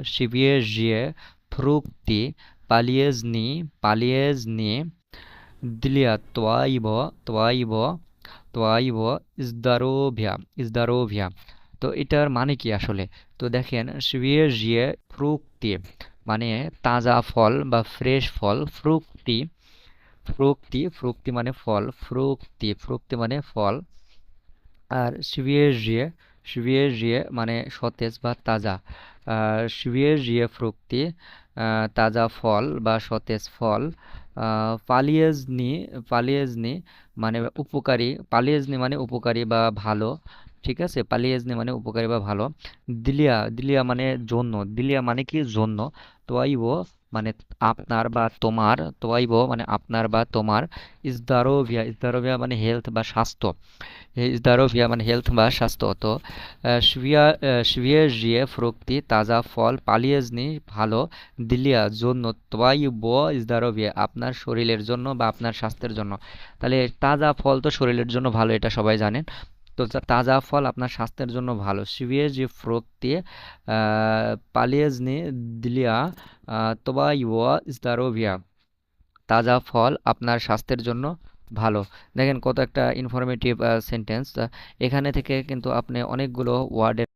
świeże frukty, полезны для твоего здоровья। তো এটার মানে কি আসলে? তো দেখেন świeże frukty মানে তাজা ফল বা ফ্রেশ ফল, ফ্রুক্তি মানে ফল, ফ্রুক্তি মানে ফল, আর świeże মানে সতেজ বা তাজা। świeże frukty তাজা ফল বা সতেজ ফল। পালিয়েজনি মানে উপকারী, পালিয়েজনি মানে উপকারী বা ভালো। ঠিক আছে, পালিয়েজনি মানে উপকারী বা ভালো। দিলিয়া মানে জন্য, দিলিয়া মানে কি জন্য। তোয়াইবো মানে আপনার বা তোমার, তোয়াইবো মানে আপনার বা তোমার। ইজদারোভিয়া মানে হেলথ বা স্বাস্থ্য। здоровье মানে হেলথ বা স্বাস্থ্য। তো świeże frukty তাজা ফল, полезны ভালো, для জন্য, твоего здоровья আপনার শরীরের জন্য বা আপনার স্বাস্থ্যের জন্য। তাহলে তাজা ফল তো শরীরের জন্য ভালো, এটা সবাই জানেন। তো তাজা ফল আপনার স্বাস্থ্যের জন্য ভালো। świeże frukty полезны для твоего здоровья তাজা ফল আপনার স্বাস্থ্যের জন্য ভালো। দেখেন কত একটা ইনফরমেটিভ সেন্টেন্স। এখানে থেকে কিন্তু আপনি অনেকগুলো ওয়ার্ডের